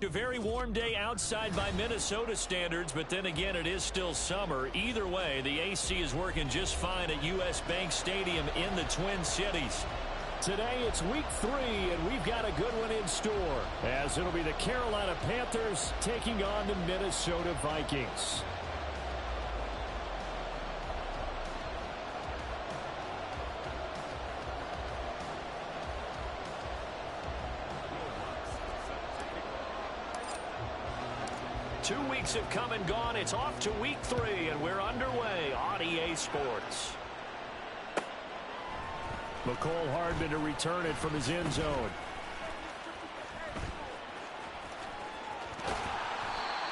A very warm day outside by Minnesota standards, but then again, it is still summer. Either way, the AC is working just fine at U.S. Bank Stadium in the Twin Cities. Today, it's week 3, and we've got a good one in store, as it'll be the Carolina Panthers taking on the Minnesota Vikings. Two weeks have come and gone. It's off to week 3, and we're underway on EA Sports. McCole Hardman to return it from his end zone.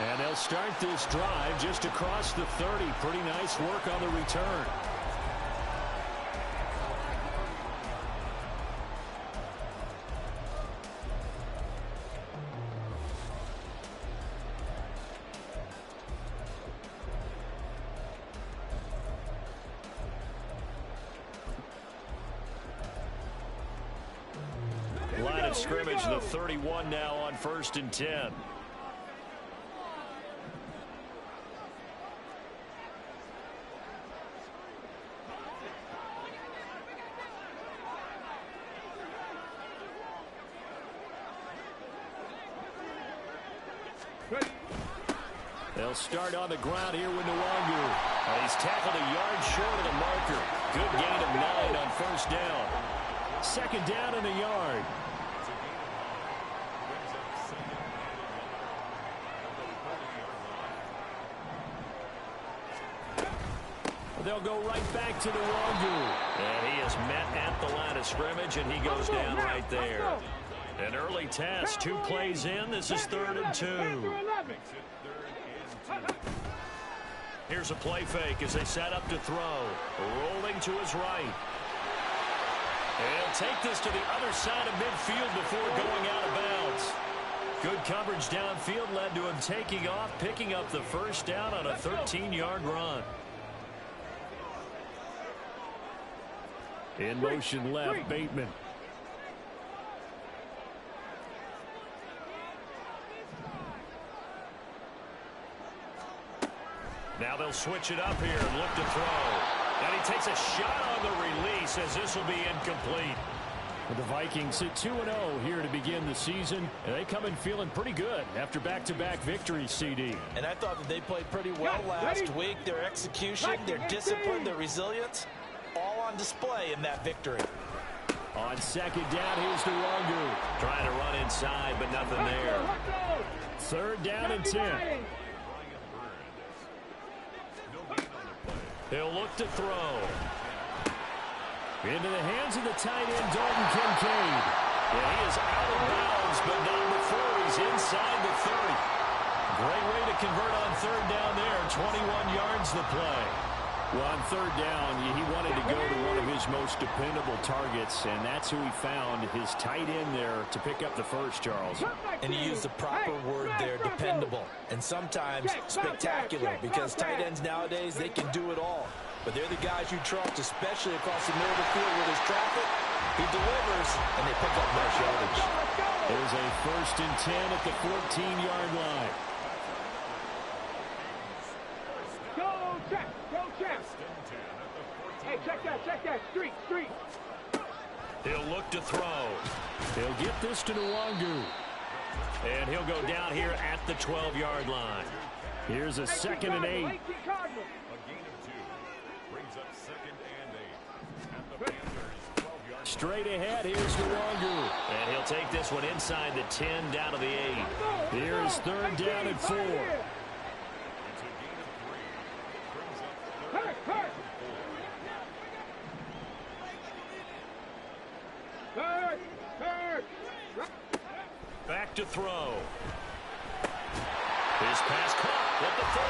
And they'll start this drive just across the 30. Pretty nice work on the return. Line of scrimmage, the 31 now on 1st and 10. They'll start on the ground here with Nwangu. He's tackled a yard short of the marker. Good gain of 9 on 1st down. 2nd down in the yard. They'll go right back to Nwangu. And he is met at the line of scrimmage, and he goes down right there. An early test, 2 plays in. This is 3rd and 2. Here's a play fake as they set up to throw. Rolling to his right. He'll take this to the other side of midfield before going out of bounds. Good coverage downfield led to him taking off, picking up the 1st down on a 13-yard run. In motion left, Bateman. Now they'll switch it up here and look to throw. And he takes a shot on the release as this will be incomplete. The Vikings hit 2-0 here to begin the season, and they come in feeling pretty good after back-to-back victories, CD. And I thought that they played pretty well last week. Their execution, their discipline, their resilience, all on display in that victory. On 2nd down, here's Nwangu. Trying to run inside, but nothing there. 3rd down and 10. He'll look to throw. Into the hands of the tight end, Dalton Kincaid. Yeah, he is out of bounds, but not before he's inside the 30. Great way to convert on 3rd down there. 21 yards the play. Well, on 3rd down, he wanted to go to one of his most dependable targets, and that's who he found, his tight end there, to pick up the 1st, Charles. And he used the proper word there, dependable, and sometimes spectacular, because tight ends nowadays, they can do it all. But they're the guys you trust, especially across the middle of the field with his traffic. He delivers, and they pick up nice yardage. There's a 1st and 10 at the 14-yard line. Go check. Hey, check that. Street. He'll look to throw. They'll get this to Nwangu. And he'll go down here at the 12-yard line. Here's a 2nd and 8. Straight ahead, here's Nwangu. And he'll take this one inside the 10 down to the 8. Here's 3rd down and 4. Back to throw. His pass caught at the 4.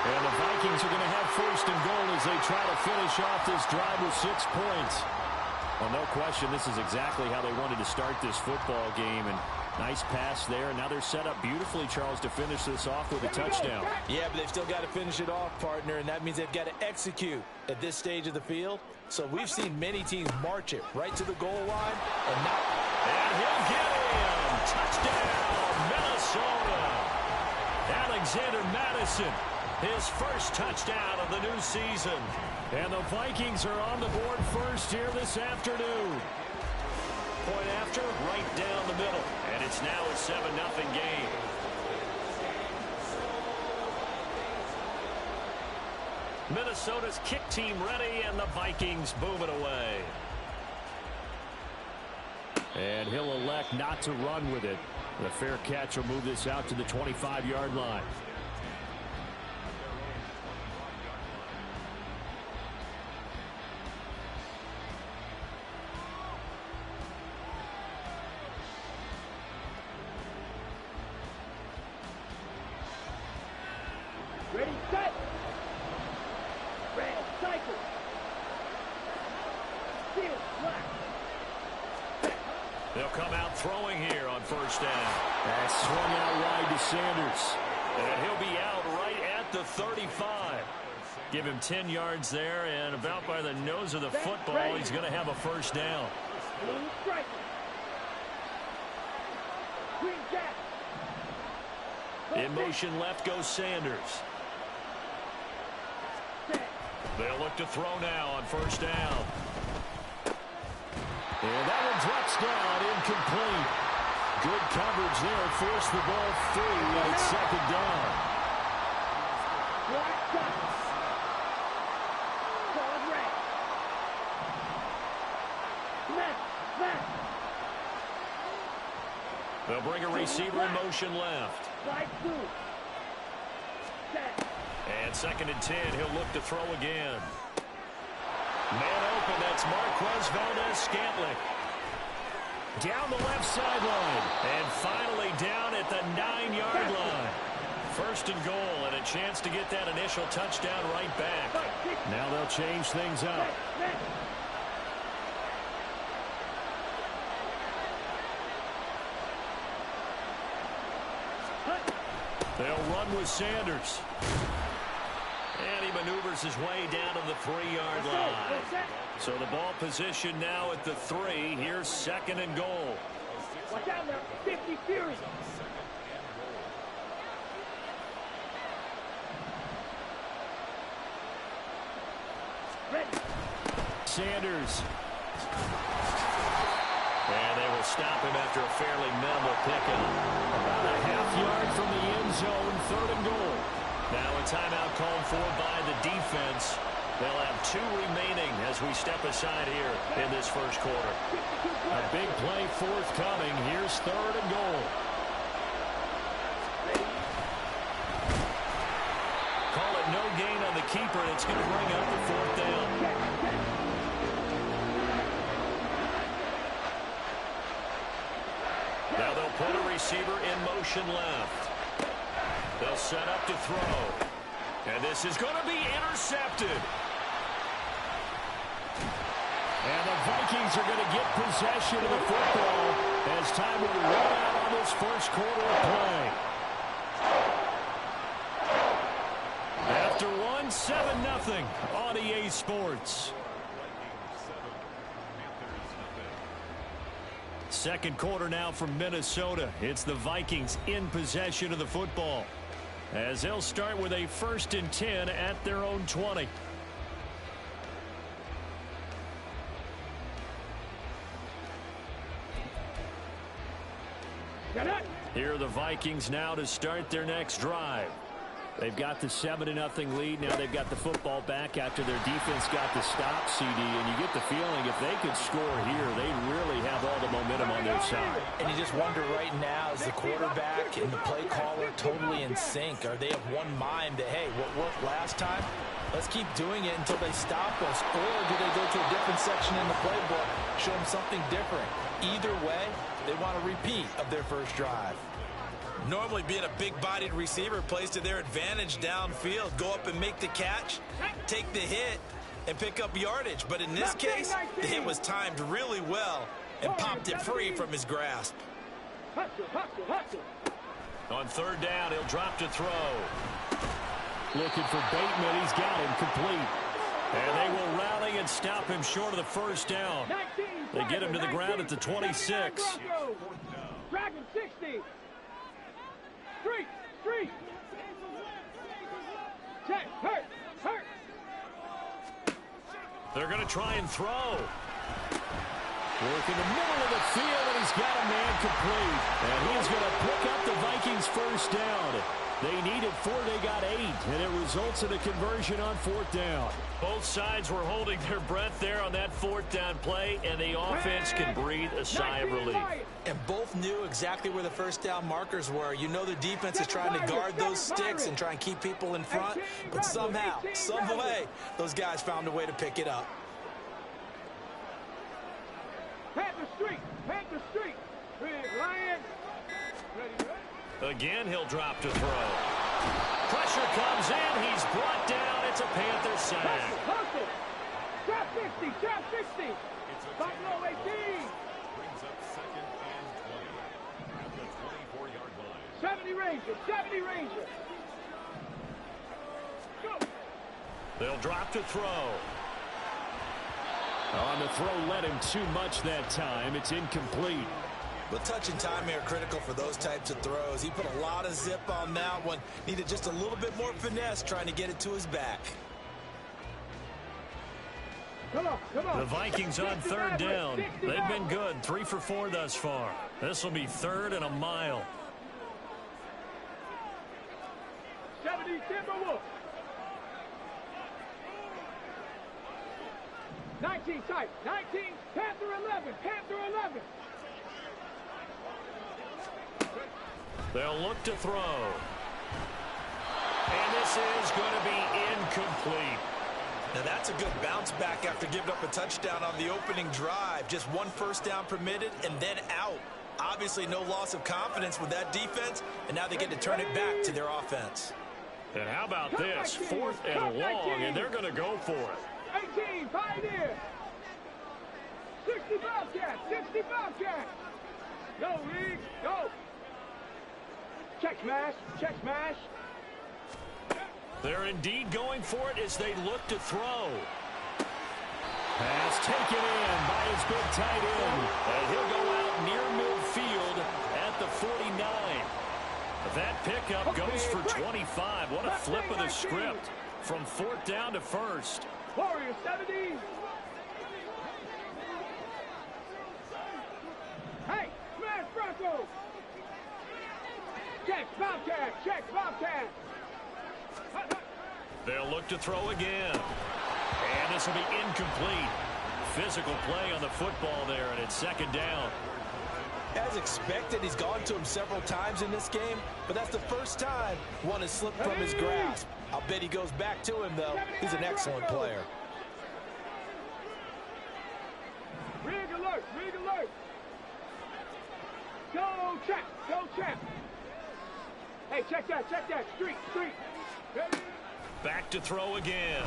And the Vikings are going to have 1st and goal as they try to finish off this drive with 6 points. Well, no question, this is exactly how they wanted to start this football game. And nice pass there. Now they're set up beautifully, Charles, to finish this off with a touchdown. Yeah, but they've still got to finish it off, partner, and that means they've got to execute at this stage of the field. So we've seen many teams march it right to the goal line and not. And he'll get him. Touchdown, Minnesota. Madison, his first touchdown of the new season. And the Vikings are on the board first here this afternoon. Point after, right down the middle. And it's now a 7-0 game. Minnesota's kick team ready, and the Vikings boom it away. And he'll elect not to run with it. The fair catch will move this out to the 25-yard line. Ready, set. Red, cycle. Field, black. They'll come out throwing here on first down. That's swung out wide to Sanders. And he'll be out right at the 35. Give him 10 yards there, and about by the nose of the football, he's going to have a first down. Blue striker. Green jack. In motion left goes Sanders. They'll look to throw now on first down. And that one drops down, incomplete. Good coverage there, forced the ball free, and it's second down. Black shot. Solid red. Smash. They'll bring a receiver in motion left. Slide through. Set. And second and 10, he'll look to throw again. Man open, that's Marquez Valdez-Scantling. Down the left sideline. And finally down at the 9-yard line. First and goal, and a chance to get that initial touchdown right back. Now they'll change things up. They'll run with Sanders. And he maneuvers his way down to the 3-yard line. So the ball position now at the 3. Here's second and goal. Watch out now. 50 Fury. Ready. Sanders. And they will stop him after a fairly minimal pickup. About a half-yard from the end zone, third and goal. Now a timeout called for by the defense. They'll have 2 remaining as we step aside here in this first quarter. A big play forthcoming. Here's third and goal. Call it no gain on the keeper, and it's going to bring up the 4th down. Now they'll put a receiver in motion left. They'll set up to throw. And this is going to be intercepted. And the Vikings are going to get possession of the football as time will run out on this first quarter of play. After one, 7-0 on EA Sports. Second quarter now from Minnesota. It's the Vikings in possession of the football, as they'll start with a 1st and 10 at their own 20. Here are the Vikings now to start their next drive. They've got the 7-0 lead. Now they've got the football back after their defense got the stop, CD. And you get the feeling if they could score here, they really have all the momentum on their side. And you just wonder right now, is the quarterback and the play caller totally in sync? Are they of one mind that, hey, what worked last time, let's keep doing it until they stop us? Or do they go to a different section in the playbook, show them something different? Either way, they want a repeat of their first drive. Normally being a big-bodied receiver plays to their advantage downfield. Go up and make the catch, take the hit, and pick up yardage. But in this case, the hit was timed really well and popped it free from his grasp. On third down, he'll drop to throw. Looking for Bateman. He's got him complete. And they will rally and stop him short of the first down. They get him to the ground at the 26. Dragon 60. 3. street. Check, hurt. They're going to try and throw. Work in the middle of the field, and he's got a man complete. And he's going to pick up the Vikings first down. They needed 4, they got 8, and it results in a conversion on 4th down. Both sides were holding their breath there on that 4th down play, and the offense can breathe a sigh of relief. And both knew exactly where the first down markers were. You know the defense is trying to guard those sticks and try and keep people in front, but somehow, some way, those guys found a way to pick it up. Panther Street. Big Lion. Ready. Again, he'll drop to throw. Pressure comes in. He's brought down. It's a Panther sack. Hustle. Trap 50. Buffalo 18. Brings up 2nd and 20 at the 24-yard line. 70 Ranger. Go. They'll drop to throw. On the throw, led him too much that time. It's incomplete. But touch and timing are critical for those types of throws. He put a lot of zip on that one. Needed just a little bit more finesse trying to get it to his back. Come on. The Vikings on 3rd down. They've been good. 3 for 4 thus far. This will be 3rd and a mile. 70 Timberwolves. 19 tight. 19. Panther 11. They'll look to throw. And this is going to be incomplete. Now that's a good bounce back after giving up a touchdown on the opening drive. Just 1 first down permitted and then out. Obviously no loss of confidence with that defense, and now they get to turn it back to their offense. And how about this? 4th and long, and they're going to go for it. 18, Pioneer. 60 Bobcat. Go, League, go. Check smash. They're indeed going for it as they look to throw. Pass taken in by his big tight end. And he'll go out near midfield at the 49. That pickup goes for 25. What a flip of the script from 4th down to 1st. Warrior 70. Hey, smash Bronco. Check Bobcat. They'll look to throw again. And this will be incomplete. Physical play on the football there, and it's 2nd down. As expected, he's gone to him several times in this game, but that's the first time one has slipped from his grasp. I'll bet he goes back to him, though. He's an excellent player. Rig alert. Go trap. Hey, check that. Street. Ready? Back to throw again.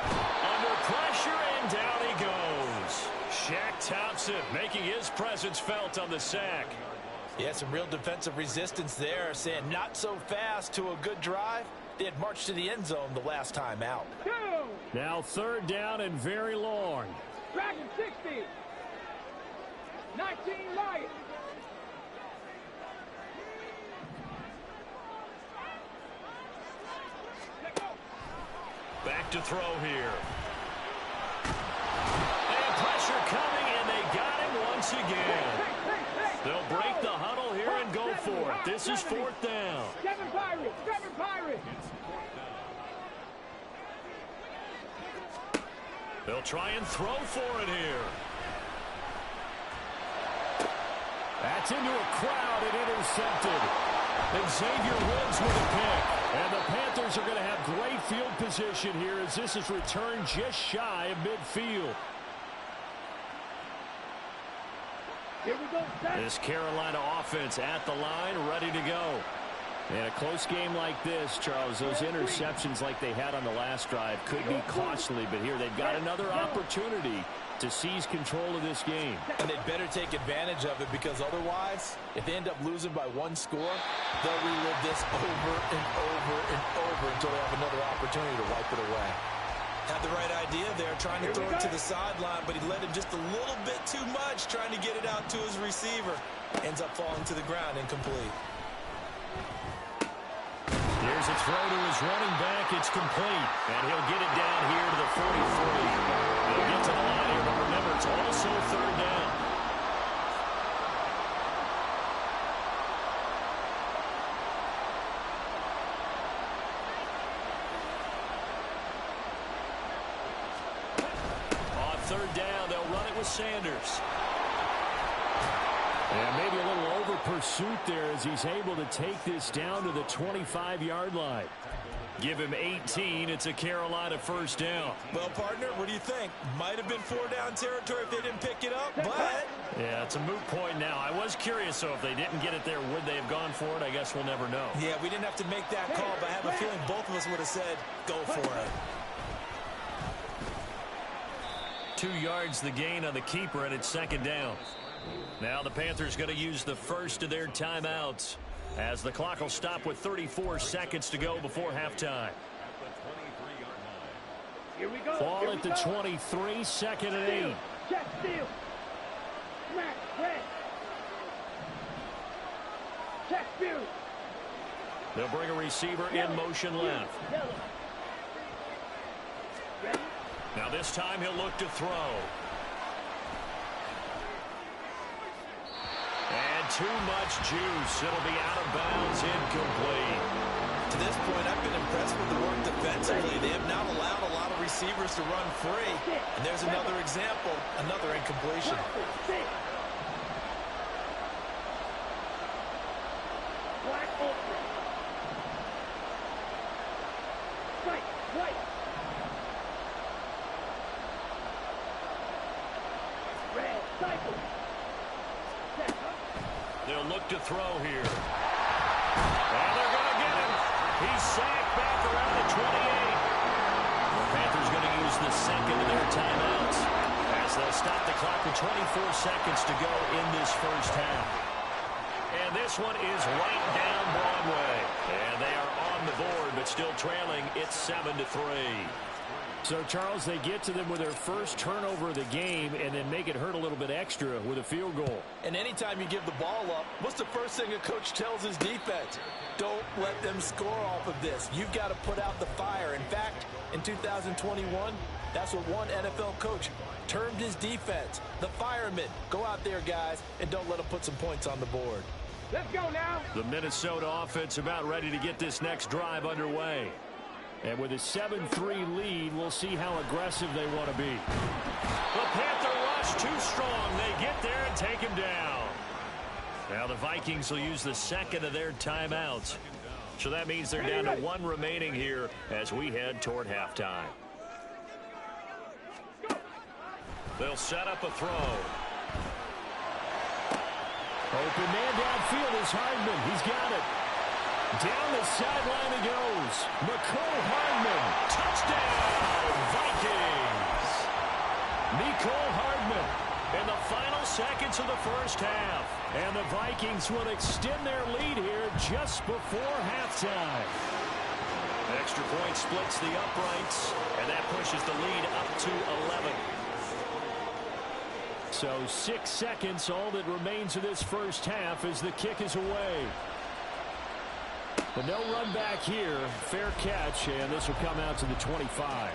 Under pressure, and down he goes. Shaq Thompson making his presence felt on the sack. Yeah, some real defensive resistance there, saying not so fast to a good drive. They had marched to the end zone the last time out. Now 3rd down and very long. Dragon 60. 19 Lions. Back to throw here. And pressure coming, and they got him once again. They'll break the huddle here and go for it. This is 4th down. 7 Pirates. They'll try and throw for it here. That's into a crowd and intercepted. And Xavier Woods with a pick. And the Panthers are going to have great field position here as this is returned just shy of midfield. Here we go. This Carolina offense at the line, ready to go. In a close game like this, Charles, those interceptions like they had on the last drive could be costly, but here they've got another opportunity to seize control of this game. And they'd better take advantage of it, because otherwise, if they end up losing by 1 score, they'll relive this over and over until they have another opportunity to wipe it away. Had the right idea there, trying to throw it to the sideline, but he led him just a little bit too much, trying to get it out to his receiver. Ends up falling to the ground, incomplete. Here's a throw to his running back. It's complete. And he'll get it down here to the 43. They'll get to the line here, but remember, it's also third down. On third down, they'll run it with Sanders. And maybe a little over pursuit there as he's able to take this down to the 25-yard line. Give him 18. It's a Carolina first down. Well, partner, what do you think? Might have been 4-down territory if they didn't pick it up, but... Yeah, it's a moot point now. I was curious, so if they didn't get it there, would they have gone for it? I guess we'll never know. Yeah, we didn't have to make that call, but I have a feeling both of us would have said, go for it. 2 yards the gain on the keeper, and it's second down. Now the Panthers going to use the first of their timeouts as the clock will stop with 34 seconds to go before halftime. Here we go. Ball at the 23, second and 8. Check, steal. Smack, red. Check, steal. They'll bring a receiver in motion left. Yellow. Ready? Now this time he'll look to throw. And too much juice. It'll be out of bounds, incomplete. To this point, I've been impressed with the work defensively. They have not allowed a lot of receivers to run free. And there's another example, another incompletion. Black open. Right, right. Red, cycle. Check, huh? They'll look to throw here. And they're going to get him. He's sacked back around the 28. The Panthers going to use the second of their timeouts as they'll stop the clock with 24 seconds to go in this first half. And this one is right down Broadway. And they are on the board, but still trailing. It's 7-3. So, Charles, they get to them with their first turnover of the game and then make it hurt a little bit extra with a field goal. And anytime you give the ball up, what's the first thing a coach tells his defense? Don't let them score off of this. You've got to put out the fire. In fact, in 2021, that's what one NFL coach termed his defense, the firemen. Go out there, guys, and don't let them put some points on the board. Let's go now. The Minnesota offense about ready to get this next drive underway. And with a 7-3 lead, we'll see how aggressive they want to be. The Panther rush too strong. They get there and take him down. Now the Vikings will use the second of their timeouts. So that means they're down to one remaining here as we head toward halftime. They'll set up a throw. Open man downfield is Hardman. He's got it. Down the sideline he goes. Mecole Hardman. Touchdown, Vikings. Mecole Hardman. In the final seconds of the first half. And the Vikings will extend their lead here just before halftime. Extra point splits the uprights, and that pushes the lead up to 11. So 6 seconds, all that remains of this first half as the kick is away. But no run back here. Fair catch, and this will come out to the 25.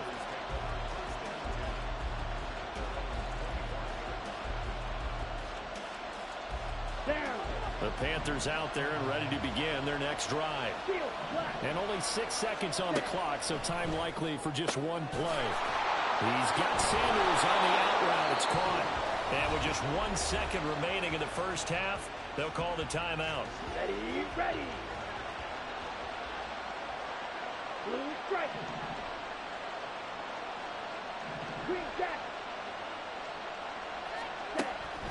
Down. The Panthers out there and ready to begin their next drive. Steal. Black. And only 6 seconds on the clock, so time likely for just one play. He's got Sanders on the out route. It's caught. And with just 1 second remaining in the first half, they'll call the timeout. Ready, ready. Blue striker. Green jack.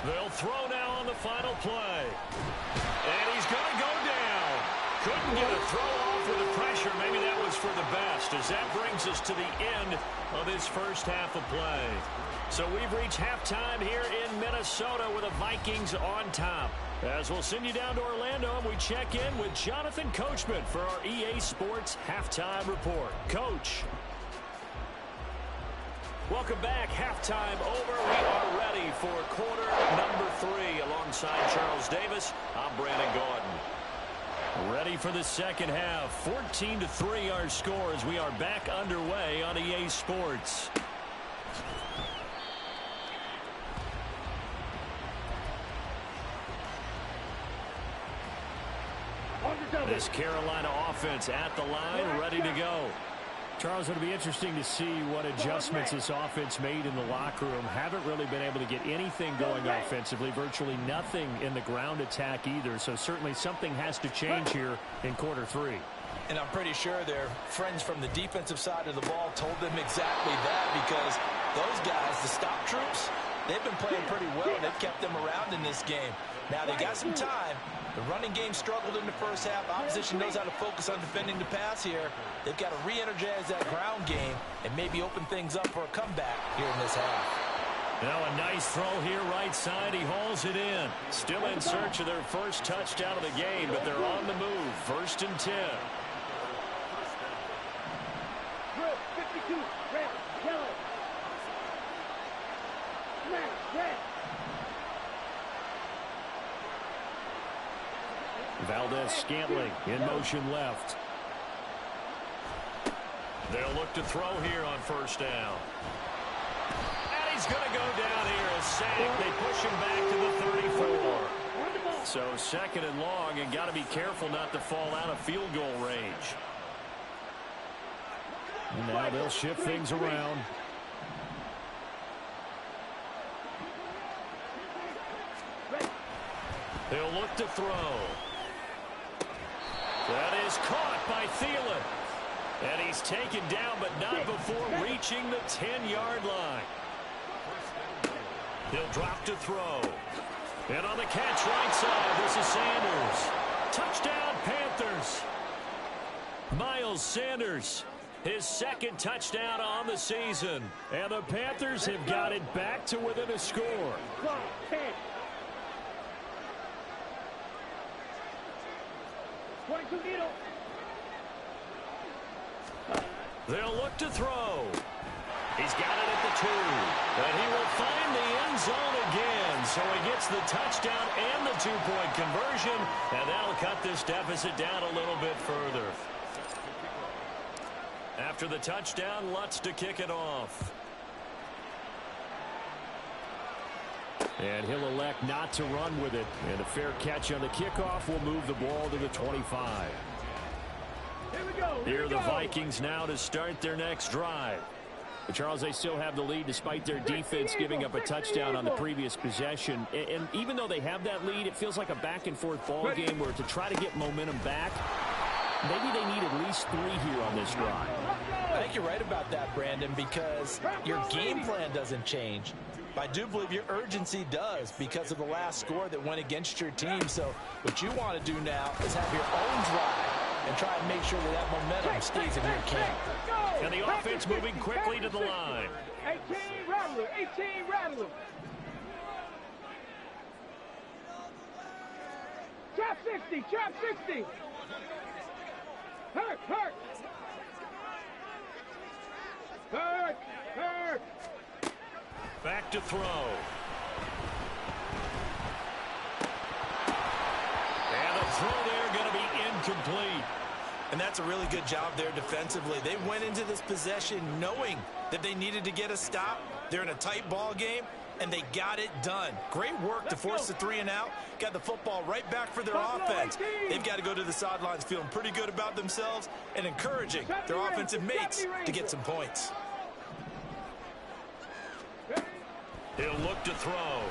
They'll throw now on the final play. And he's going to go down. Couldn't get a throw off with the pressure. Maybe that was for the best, as that brings us to the end of this first half of play. So we've reached halftime here in Minnesota with the Vikings on top. As we'll send you down to Orlando, and we check in with Jonathan Coachman for our EA Sports Halftime Report. Coach. Welcome back. Halftime over. We are ready for quarter number 3. Alongside Charles Davis, I'm Brandon Gordon. Ready for the second half. 14-3 our score as we are back underway on EA Sports. This Carolina offense at the line, ready to go. Charles, it'll be interesting to see what adjustments this offense made in the locker room. Haven't really been able to get anything going offensively, virtually nothing in the ground attack either. So certainly something has to change here in quarter three. And I'm pretty sure their friends from the defensive side of the ball told them exactly that, because those guys, the stop troops, they've been playing pretty well. They've kept them around in this game. Now they got some time. The running game struggled in the first half. Opposition knows how to focus on defending the pass here. They've got to re-energize that ground game and maybe open things up for a comeback here in this half. Now a nice throw here right side. He hauls it in. Still in search of their first touchdown of the game, but they're on the move. 1st and 10. 52, red, yellow. Red. Valdez-Scantling in motion left. They'll look to throw here on 1st down. And he's going to go down here. A sack. They push him back to the 34. So 2nd and long, and got to be careful not to fall out of field goal range. And now they'll shift things around. They'll look to throw. That is caught by Thielen. And he's taken down, but not before reaching the 10-yard line. He'll drop to throw. And on the catch right side, this is Sanders. Touchdown, Panthers. Miles Sanders, his 2nd touchdown on the season. And the Panthers have got it back to within a score. 22 needle. They'll look to throw. He's got it at the 2. And he will find the end zone again. So he gets the touchdown and the 2-point conversion. And that'll cut this deficit down a little bit further. After the touchdown, Lutz to kick it off. And he'll elect not to run with it. And a fair catch on the kickoff will move the ball to the 25. Here we go. Here are the Vikings now to start their next drive. But Charles, they still have the lead despite their defense giving up a touchdown on the previous possession. And even though they have that lead, it feels like a back-and-forth ball game where to try to get momentum back, maybe they need at least 3 here on this drive. I think you're right about that, Brandon, because your game plan doesn't change. I do believe your urgency does because of the last score that went against your team. So what you want to do now is have your own drive and try and make sure that that momentum stays in your camp. And the offense moving quickly to the line. 18 rattler, 18 rattler. Trap 60, trap 60. Hurt. Back to throw. And the throw there going to be incomplete. And that's a really good job there defensively. They went into this possession knowing that they needed to get a stop. They're in a tight ball game, and they got it done. Great work to force the 3 and out. Got the football right back for their offense. They've got to go to the sidelines feeling pretty good about themselves and encouraging their offensive mates to get some points. He'll look to throw.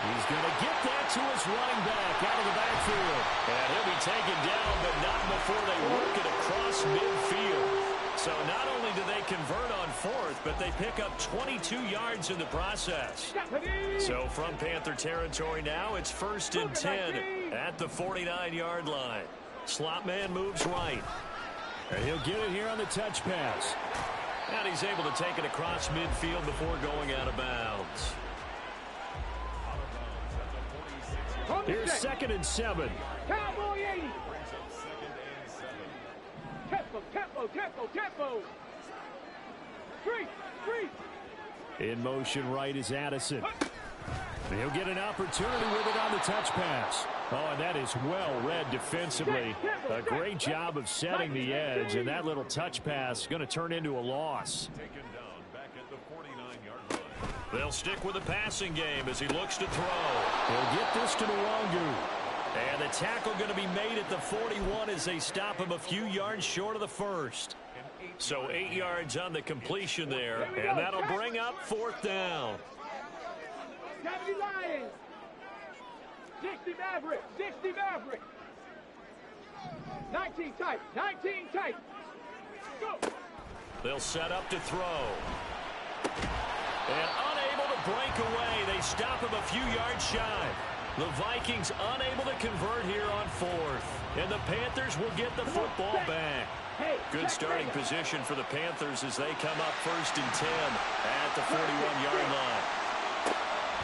He's going to get that to his running back out of the backfield. And he'll be taken down, but not before they work it across midfield. So not only do they convert on 4th, but they pick up 22 yards in the process. So from Panther territory now, it's 1st and 10 at the 49-yard line. Slot man moves right. And he'll get it here on the touch pass. And he's able to take it across midfield before going out of bounds. Here's 2nd and 7. Cowboy 80. Tempo. 3. In motion right is Addison. He'll get an opportunity with it on the touch pass. Oh, and that is well read defensively. A great job of setting the edge, and that little touch pass is going to turn into a loss. Taken down back at the 49-yard line. They'll stick with the passing game as he looks to throw. He'll get this to Nwangu. And the tackle going to be made at the 41 as they stop him a few yards short of the first. So 8 yards on the completion there, and that'll bring up 4th down. 70 Lions. 60 Maverick. 60 Maverick. 19 tight. 19 tight. Go. They'll set up to throw. And unable to break away. They stop him a few yards shy. The Vikings unable to convert here on 4th. And the Panthers will get the football back. Good starting position for the Panthers as they come up 1st and 10 at the 41-yard line.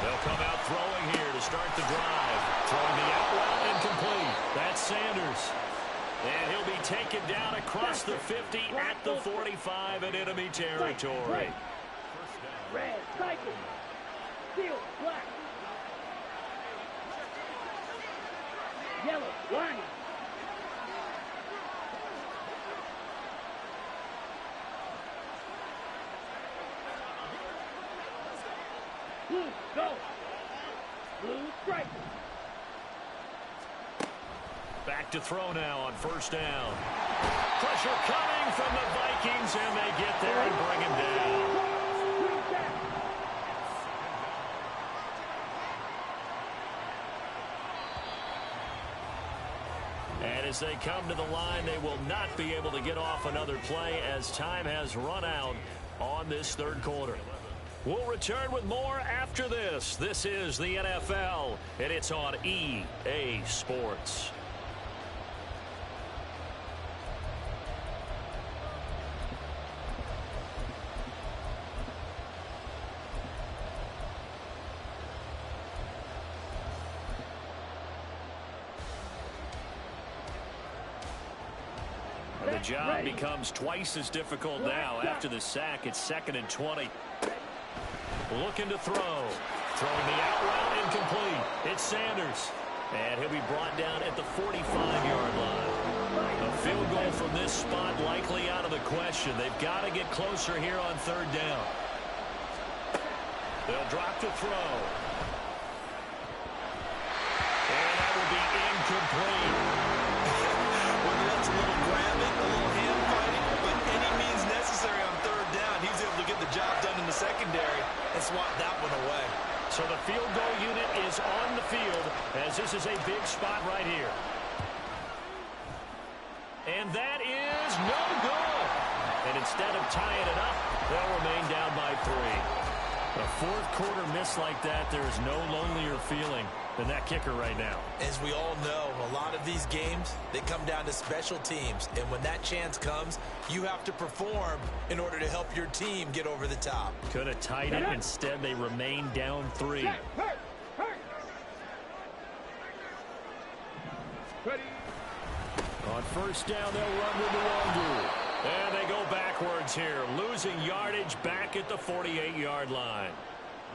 They'll come out throwing here to start the drive. Throwing the out route incomplete. That's Sanders. And he'll be taken down across the 50 at the 45 in enemy territory. Red, cycle. Steel, black. Yellow, line. Blue, go. Blue, strike. Back to throw now on 1st down. Pressure coming from the Vikings, and they get there and bring him down. And as they come to the line, they will not be able to get off another play as time has run out on this 3rd quarter. We'll return with more after this. This is the NFL, and it's on EA Sports. The job becomes twice as difficult now. After the sack, it's 2nd and 20. Looking to throw. Throwing the out route incomplete. It's Sanders. And he'll be brought down at the 45-yard line. A field goal from this spot likely out of the question. They've got to get closer here on 3rd down. They'll drop to throw. And that will be incomplete. Well, that's a little grabbing, a little hand fighting, but any means necessary on 3rd down. He was able to get the job done in the secondary and swat that one away. So the field goal unit is on the field as this is a big spot right here. And that is no good. And instead of tying it up, they'll remain down by 3. A 4th quarter miss like that, there is no lonelier feeling than that kicker right now. As we all know, a lot of these games, they come down to special teams. And when that chance comes, you have to perform in order to help your team get over the top. Could have tied it. Instead, they remain down 3. On 1st down, they'll run with Nwangu. And they go backwards here, losing yardage back at the 48-yard line.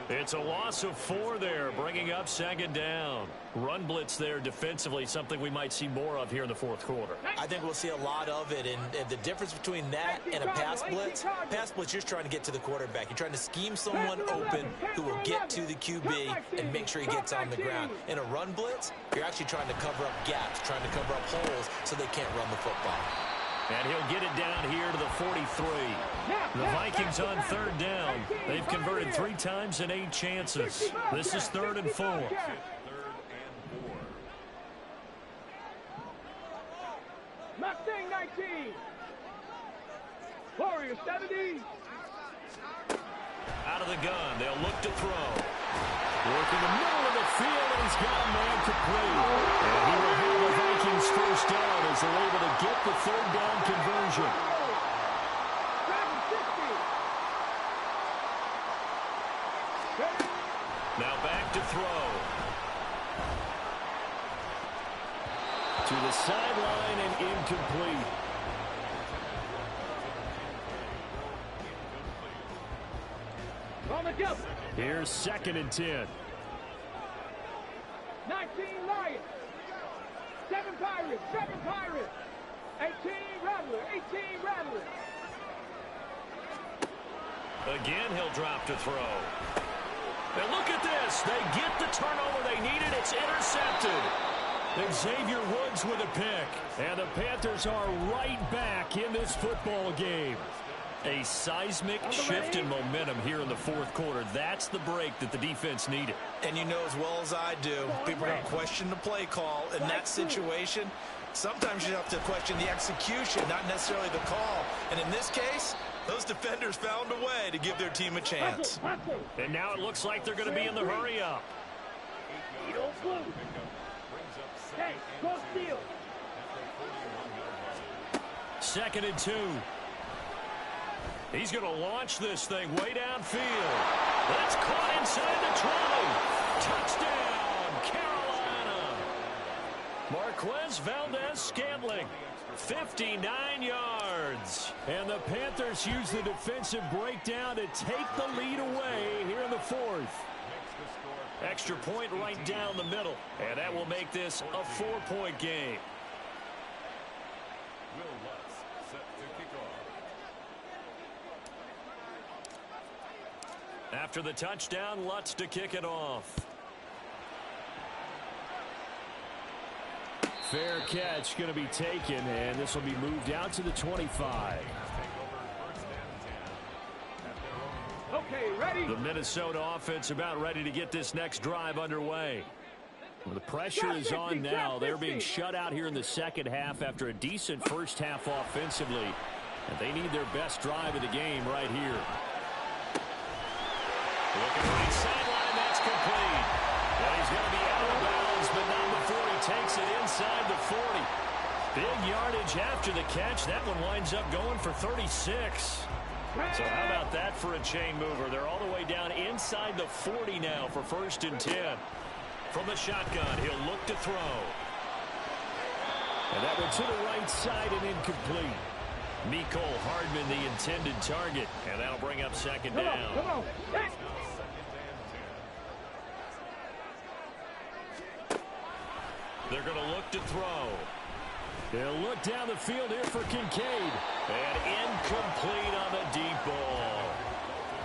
It's a loss of 4 there, bringing up 2nd down. Run blitz there defensively, something we might see more of here in the 4th quarter. I think we'll see a lot of it, and the difference between that and a pass blitz, you're trying to get to the quarterback. You're trying to scheme someone open who will get to the QB and make sure he gets on the ground. In a run blitz, you're actually trying to cover up gaps, trying to cover up holes so they can't run the football. And he'll get it down here to the 43. The Vikings on 3rd down. They've converted 3 times in 8 chances. This is 3rd and 4. 3rd and 4. Mustang 19. Warrior 70. Out of the gun, they'll look to throw. Working the middle of the field, and he's got a man complete. And he will have the Vikings 1st down as they're able to get the 3rd down conversion. Now back to throw. To the sideline and incomplete. On the jump. Here's 2nd and 10. Lions. 7 Pirates. 7 Pirates. 18 Rattler. 18 Rattler. Again, he'll drop to throw. And look at this. They get the turnover they needed. It's intercepted. Xavier Woods with a pick. And the Panthers are right back in this football game. A seismic shift in momentum here in the fourth quarter. That's the break that the defense needed. And you know as well as I do, people are going to question the play call in that situation. Sometimes you have to question the execution, not necessarily the call. And in this case, those defenders found a way to give their team a chance. And now it looks like they're going to be in the hurry-up. Hey, go steal. 2nd and 2. He's going to launch this thing way downfield. That's caught inside the 20. Touchdown, Carolina. Marquez Valdez-Scantling, 59 yards. And the Panthers use the defensive breakdown to take the lead away here in the fourth. Extra point right down the middle. And that will make this a 4-point game. Will Lutz set to kick off. After the touchdown, Lutz to kick it off. Fair catch going to be taken, and this will be moved out to the 25. Okay, ready? The Minnesota offense about ready to get this next drive underway. Well, the pressure is on now. They're being shut out here in the second half after a decent first half offensively. And they need their best drive of the game right here. Looking right sideline, that's complete. And he's going to be out of bounds, but not before he takes it inside the 40. Big yardage after the catch. That one winds up going for 36. So how about that for a chain mover? They're all the way down inside the 40 now for 1st and 10. From the shotgun, he'll look to throw. And that one to the right side and incomplete. Mecole Hardman, the intended target. And that'll bring up 2nd down. Come on. Hey. They're going to look to throw. They'll look down the field here for Kincaid. And incomplete on the deep ball.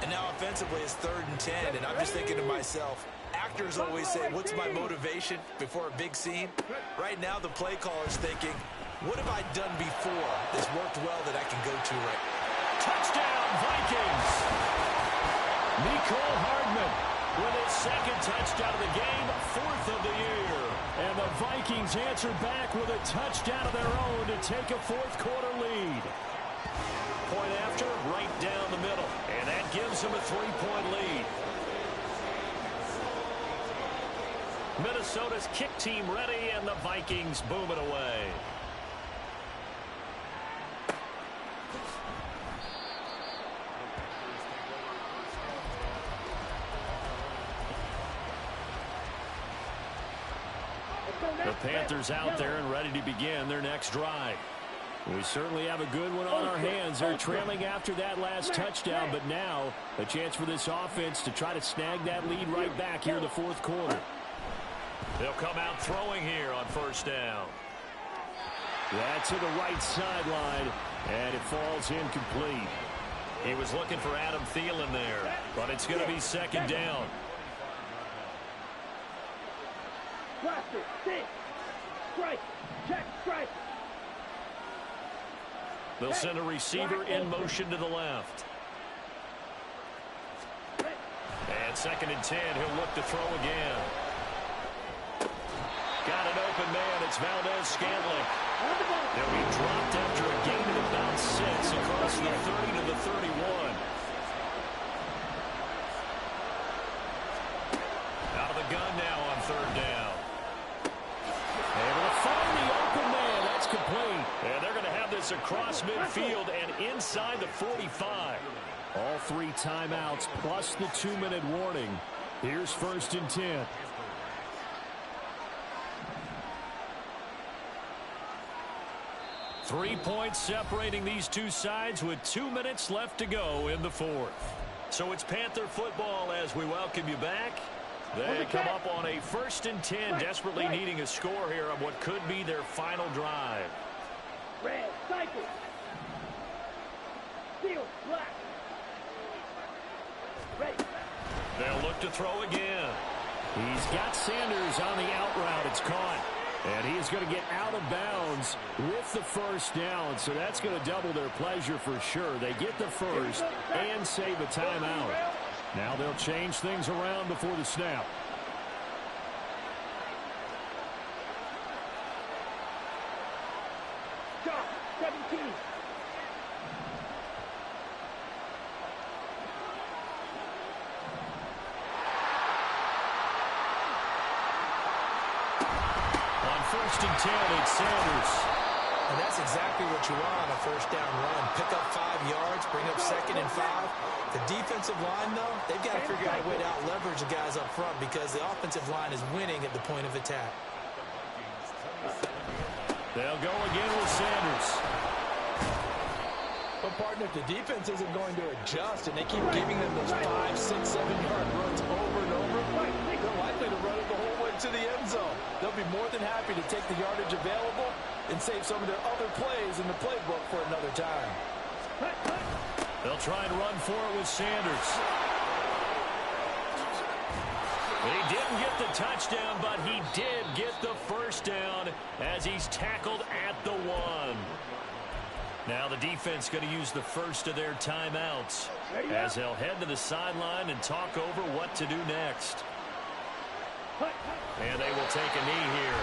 And now offensively it's 3rd and 10, and I'm just thinking to myself, actors always say, what's my motivation before a big scene? Right now the play caller's thinking, what have I done before that's worked well that I can go to right? Touchdown, Vikings! Mecole Hardman with his 2nd touchdown of the game, 4th of the year. And the Vikings answer back with a touchdown of their own to take a fourth quarter lead. Point after, right down the middle. And that gives them a 3-point lead. Minnesota's kick team ready, and the Vikings boom it away. The Panthers out there and ready to begin their next drive. We certainly have a good one on our hands. They're trailing after that last touchdown, but now a chance for this offense to try to snag that lead right back here in the fourth quarter. They'll come out throwing here on 1st down. That's to the right sideline, and it falls incomplete. He was looking for Adam Thielen there, but it's going to be 2nd down. Blaster, six, strike, check, strike. They'll send a receiver in motion to the left. And 2nd and 10, he'll look to throw again. Got an open man, it's Valdez-Scantling. He'll be dropped after a gain of about 6 across the 30 to the 31. Out of the gun now on 3rd down. Able to find the open man. That's complete. And they're going to have this across midfield and inside the 45. All 3 timeouts plus the 2-minute warning. Here's 1st and 10. Three points separating these two sides with 2 minutes left to go in the fourth. So it's Panther football as we welcome you back. They come up on a 1st and 10, desperately needing a score here on what could be their final drive. Red, cycle. Steel, black. Ready. They'll look to throw again. He's got Sanders on the out route. It's caught. And he is going to get out of bounds with the 1st down. So that's going to double their pleasure for sure. They get the 1st and save a timeout. Now they'll change things around before the snap. Stop. 17. On 1st and 10, it's Sanders. And that's exactly what you want on a 1st down run. Pick up 5 yards, bring up 2nd and 5. The defensive line, though, they've got to figure out a way to out-leverage the guys up front because the offensive line is winning at the point of attack. They'll go again with Sanders. But, partner, if the defense isn't going to adjust and they keep giving them those 5, 6, 7-yard runs over and over, they're likely to run it the whole way to the end zone. They'll be more than happy to take the yardage available and save some of their other plays in the playbook for another time. They'll try and run for it with Sanders. He didn't get the touchdown, but he did get the 1st down as he's tackled at the 1. Now the defense going to use the 1st of their timeouts as they'll head to the sideline and talk over what to do next. And they will take a knee here.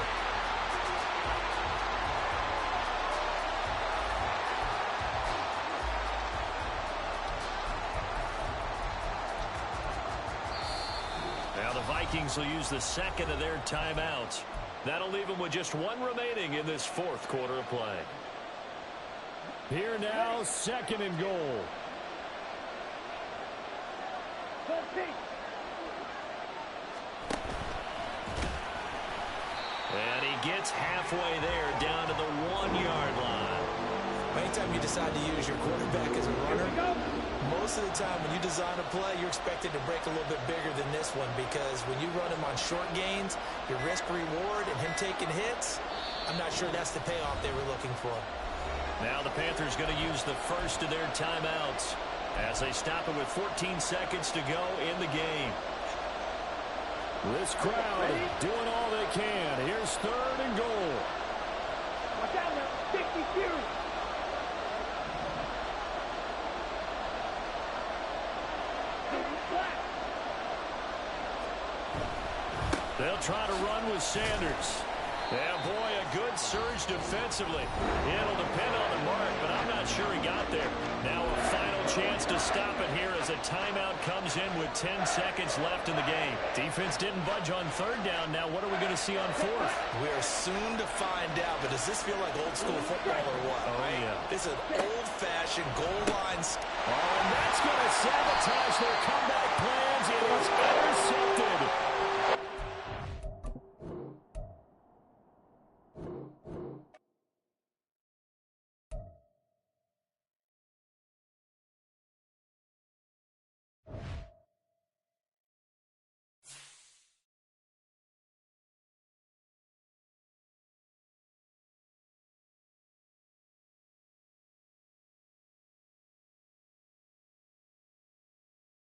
Now the Vikings will use the 2nd of their timeouts. That'll leave them with just 1 remaining in this 4th quarter of play. Here now, 2nd and goal. And he gets halfway there, down to the 1-yard line. Anytime you decide to use your quarterback as a runner, most of the time when you design a play, you're expected to break a little bit bigger than this one because when you run him on short gains, your risk-reward and him taking hits, I'm not sure that's the payoff they were looking for. Now the Panthers going to use the 1st of their timeouts as they stop it with 14 seconds to go in the game. This crowd doing all they can. Here's 3rd and goal. Watch out now. 60 series. They'll try to run with Sanders. Yeah, boy, a good surge defensively. It'll depend on the mark, but I'm not sure he got there. Now a final chance to stop it here as a timeout comes in with 10 seconds left in the game. Defense didn't budge on 3rd down. Now what are we going to see on 4th? We are soon to find out, but does this feel like old school football or what? Oh, yeah. This is an old-fashioned goal line. Oh, and that's going to sabotage their comeback plans. It is intercepted.